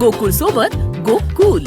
गोकुळ सोबत गोकुल.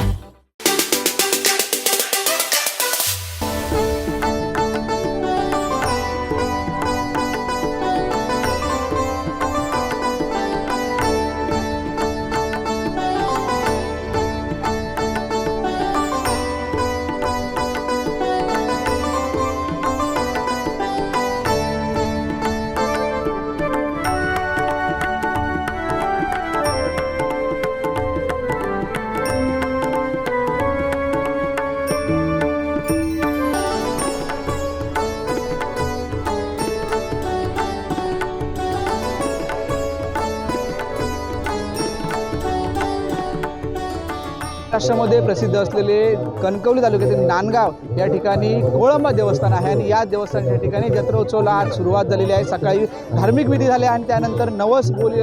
महाराष्ट्रामध्ये प्रसिद्ध असलेले कणकवली तालुक्यातील नांदगाव या ठिकाणी कोळंबा देवस्थान आहे आणि या देवस्थानाच्या ठिकाणी जत्रोत्सवाला आज सुरुवात झालेली आहे. सकाळी धार्मिक विधी झाले आणि त्यानंतर नवस बोली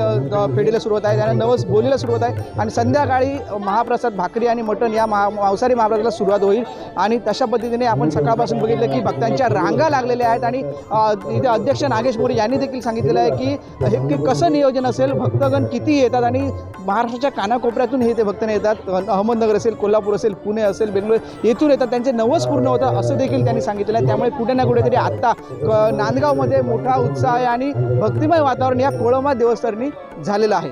फेडीला सुरुवात आहे, त्यानंतर नवस बोलीला सुरुवात आहे आणि संध्याकाळी महाप्रसाद भाकरी आणि मटण या मांसाहारी महाप्रसादाला सुरुवात होईल. आणि तशा पद्धतीने आपण सकाळपासून बघितलं की भक्तांच्या रांगा लागलेल्या आहेत आणि इथे अध्यक्ष नागेश मोरे यांनी देखील सांगितलेलं आहे की हे कसं नियोजन असेल, भक्तगण किती येतात आणि महाराष्ट्राच्या कानाकोपऱ्यातून हे ते भक्तने येतात. अहमदनगर असेल, कोल्हापूर असेल, पुणे असेल, बेंगलोर येथून येतात, त्यांचे नवस पूर्ण होतं असं देखील त्यांनी सांगितलेलं आहे. त्यामुळे कुठे ना कुठेतरी आत्ता नांदगावमध्ये मोठा उत्साह आहे आणि भक्तिमय वातावरण या कोळंबा देवस्थानी झालेलं आहे.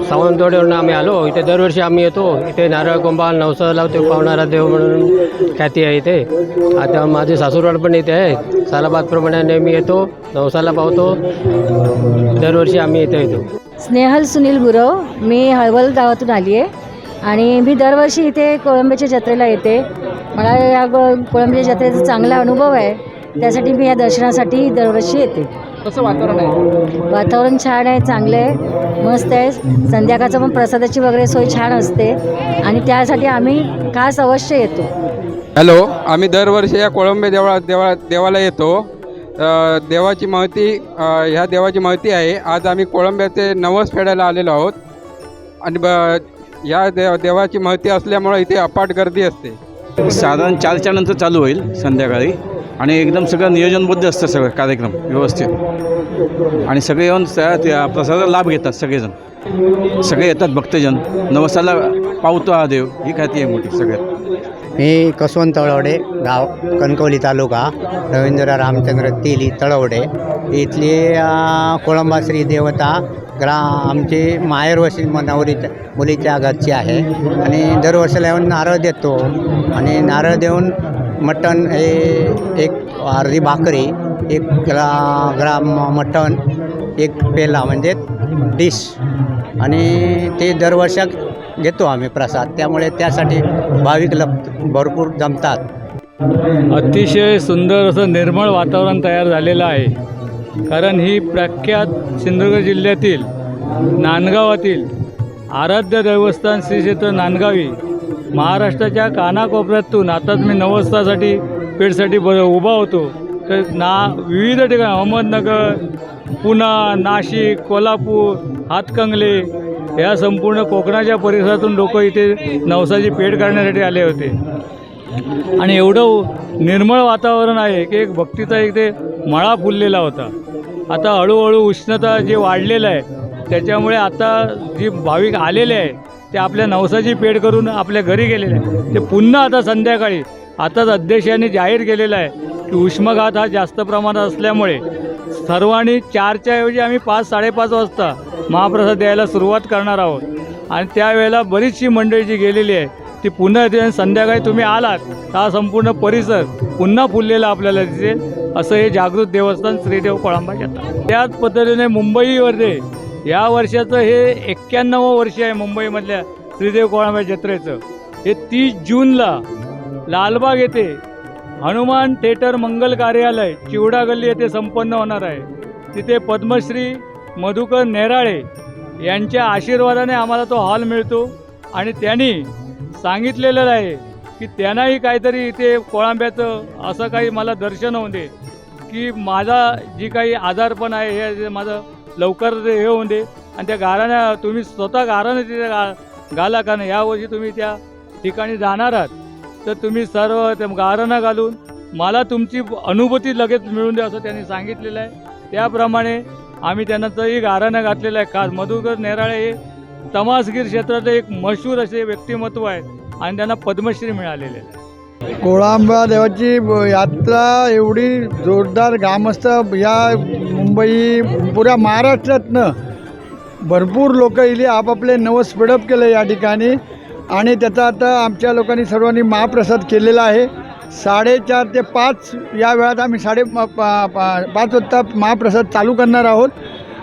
सावंतवाडीवरून आम्ही आलो. इथे दरवर्षी आम्ही येतो. इथे नारळ कोंबा नवसा लावतो, पावणारा देव म्हणून ख्याती आहे इथे. आता माझे सासूरवाड पण इथे आहे. सालाबादप्रमाणे नेहमी येतो, नवसाला पावतो. दरवर्षी आम्ही इथे येतो. स्नेहल सुनील गुरव, मी हळवल गावातून आली आहे आणि मी दरवर्षी इथे कोळंब्याच्या जत्रेला येते. मला या कोळंब्याच्या जत्रेचा चांगला अनुभव आहे, त्यासाठी मी या दर्शनासाठी दरवर्षी येते. कसं वातावरण आहे? वातावरण छान आहे, चांगलं आहे, मस्त आहे. संध्याकाळचं पण प्रसादाची वगैरे सोय छान असते आणि त्यासाठी आम्ही खास अवश्य येतो. हॅलो, आम्ही दरवर्षी या कोळंबे देवाला येतो. देवाची महती, ह्या देवाची महती आहे. आज आम्ही कोळंब्याचे नवस फेडायला आलेलो आहोत आणि या देवाची महती असल्यामुळे इथे अपाट गर्दी असते. साधारण 4च्या नंतर चालू होईल संध्याकाळी आणि एकदम सगळं नियोजनबद्ध असतं, सगळं कार्यक्रम व्यवस्थित आणि सगळे येऊन त्या प्रसादाचा लाभ घेतात. सगळे येतात भक्तजन. नवसाला पावतो हा देव, ही ख्याती आहे मोठी सगळ्यात. मी कसवंत तळवडे, गाव कणकवली तालुका, रवींद्र रामचंद्र तेली तळवडे. इथली कोळंबा श्री देवता आमची माहेर वशी नवरीच्या मुलीच्या घरची आहे आणि दरवर्षाला येऊन नारळ देतो आणि नारळ देऊन मटण हे एक अर्धी भाकरी, 1 ग्राम मटण, 1 पेला म्हणजे डिश आणि ते दरवर्षात घेतो आम्ही प्रसाद. त्यामुळे त्यासाठी भाविक भरपूर जमतात. अतिशय सुंदर असं निर्मळ वातावरण तयार झालेलं आहे. कारण ही प्रख्यात सिंधुदुर्ग जिल्ह्यातील नांदगावातील आराध्य देवस्थान श्री क्षेत्र नांदगावी महाराष्ट्राच्या कानाकोपऱ्यातून आताच मी नवसासाठी पेठसाठी उभा होतो. तर विविध ठिकाणी अहमदनगर, पुणे, नाशिक, कोल्हापूर, हातकंगले या संपूर्ण कोकणाच्या परिसरातून लोक इथे नवसाची पेठ करण्यासाठी आले होते आणि एवढं निर्मळ वातावरण आहे की एक भक्तीचा इथे मळा फुललेला होता. आता हळूहळू उष्णता जे वाढलेलं आहे त्याच्यामुळे आता जी भाविक आलेले आहे ते आपल्या नवसाची पेठ करून आपल्या घरी गेलेले आहे. ते पुन्हा आता संध्याकाळी आताच अध्यक्षांनी जाहीर केलेलं आहे की उष्माघात हा जास्त प्रमाणात असल्यामुळे सर्वांनी 4च्या ऐवजी आम्ही 5-5:30 वाजता महाप्रसाद द्यायला सुरुवात करणार आहोत आणि त्यावेळेला बरीचशी मंडळी जी गेलेली आहे ती पुन्हा येते आणि संध्याकाळी तुम्ही आलात तर हा संपूर्ण परिसर पुन्हा फुललेला आपल्याला दिसेल. असं हे जागृत देवस्थान श्रीदेव कोळंबा जत्रा. त्याच पद्धतीने मुंबईमध्ये या वर्षाचं हे 91वं वर्ष आहे मुंबईमधल्या श्रीदेव कोळंबा जत्रेचं. हे 30 जूनला लालबाग येथे हनुमान थिएटर मंगल कार्यालय चिवडा गल्ली येथे संपन्न होणार आहे. तिथे पद्मश्री मधुकर नेराळे यांच्या आशीर्वादाने आम्हाला तो हॉल मिळतो आणि त्यांनी सांगितलेलं आहे की त्यांनाही काहीतरी इथे कोळंब्याचं असं काही मला दर्शन होऊन दे की माझा जी काही आजारपण आहे हे माझं लवकर हे होऊन दे आणि त्या गाराण्या तुम्ही स्वतः गाराणं तिथे घाला. कारण यावर्षी तुम्ही त्या ठिकाणी जाणार आहात तर तुम्ही सर्व ते गाराणं घालून मला तुमची अनुभूती लगेच मिळून द्या असं त्यांनी सांगितलेलं आहे. त्याप्रमाणे आम्ही त्यांना तरी गाराणं घातलेलं आहे. खास मधुकर नेराळे हे तमासगीर क्षेत्राचे एक मशहूर असे व्यक्तिमत्व आहे आणि त्यांना पद्मश्री मिळालेले आहे. कोळंबा देवाची यात्रा एवढी जोरदार ग्रामस्थ या मुंबई पुऱ्या महाराष्ट्रातनं भरपूर लोक इली आपापले नवस स्पीडअप केलं या ठिकाणी आणि त्याचा आता आमच्या लोकांनी सर्वांनी महाप्रसाद केलेला आहे. 4:30 ते 5 या वेळात आम्ही 5:30 वाजता महाप्रसाद चालू करणार आहोत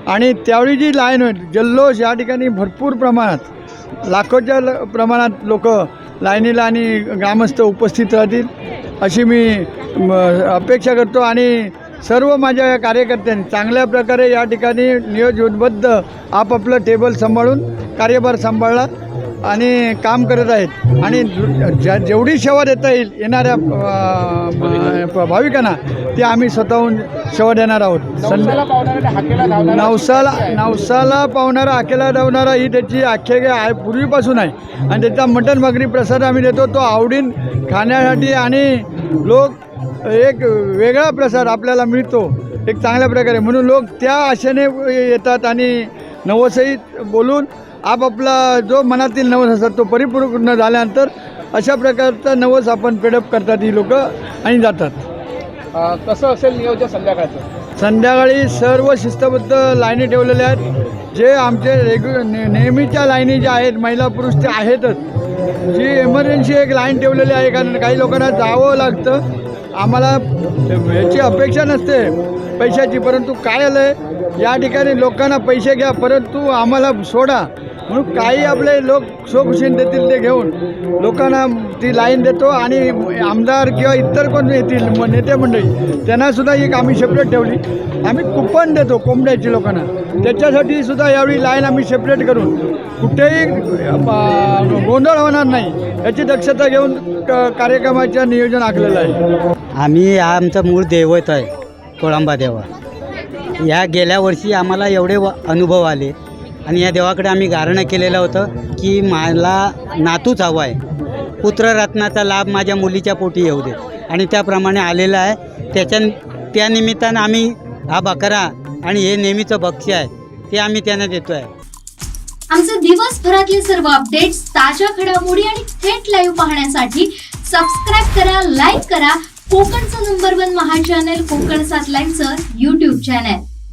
आणि त्यावेळी जी लाईन होईल जल्लोष या ठिकाणी भरपूर प्रमाणात लाखोच्या प्रमाणात लोक लाईनीला आणि ग्रामस्थ उपस्थित राहतील अशी मी अपेक्षा करतो आणि सर्व माझ्या या कार्यकर्त्यांनी चांगल्या प्रकारे या ठिकाणी नियोजनबद्ध आपापलं टेबल सांभाळून कार्यभार सांभाळला आणि काम करत आहेत आणि जेवढी सेवा देता येईल येणाऱ्या भाविकांना ती आम्ही स्वतःहून सेवा देणार आहोत. नवसाला पावणारा हाकेला धावणारा ही त्याची आख्यायिका आहे पूर्वीपासून आहे आणि त्याचा मटण भाकरी प्रसाद आम्ही देतो तो आवडीन खाण्यासाठी आणि लोक एक वेगळा प्रसाद आपल्याला मिळतो एक चांगल्या प्रकारे म्हणून लोक त्या आशेने येतात आणि नवसही बोलून आपापला जो मनातील नवस असतात तो परिपूर्ण झाल्यानंतर अशा प्रकारचा नवस आपण पेडअप करतात ही लोक आणि जातात. कसं असेल नियोजन संध्याकाळचं? संध्याकाळी सर्व शिस्तबद्ध लाईनी ठेवलेल्या आहेत. जे आमचे नेहमीच्या लाईनी ज्या आहेत महिला पुरुष ते आहेतच. जी एमर्जन्सी एक लाईन ठेवलेली आहे कारण काही लोकांना जावं लागतं. आम्हाला याची अपेक्षा नसते पैशाची परंतु काय आलं आहे या ठिकाणी लोकांना पैसे घ्या परंतु आम्हाला सोडा म्हणून काही आपले लोक स्वखुशीने देतील ते घेऊन लोकांना ती लाईन देतो आणि आमदार किंवा इतर कोण येतील नेते मंडळी त्यांनासुद्धा एक आम्ही सेपरेट ठेवली. आम्ही कुपन देतो कोंबड्याची लोकांना त्याच्यासाठी सुद्धा यावेळी लाईन आम्ही सेपरेट करून कुठेही गोंधळ होणार नाही याची दक्षता घेऊन कार्यक्रमाचं नियोजन आखलेलं आहे. आम्ही आमचं मूळ दैवत आहे कोळंबा देवा. या गेल्या वर्षी आम्हाला एवढे अनुभव आले आणि या देवाकडे आम्ही गारणं केलेलं होतं की मला नातूच हवा आहे पुत्ररत्नाचा लाभ माझ्या मुलीच्या पोटी येऊ दे आणि त्याप्रमाणे आलेलं आहे. त्या निमित्तानं आम्ही हा बकरा आणि हे नेहमीचं भक्ष्य आहे ते आम्ही त्यांना देतो आहे. आमचे दिवसभरातले सर्व अपडेट्स ताज्या घडामोडी आणि थेट लाईव्ह पाहण्यासाठी सबस्क्राईब करा, लाईक करा कोकणचं नंबर 1 महा चॅनल कोकण 7 लाईव्हचं YouTube चॅनल.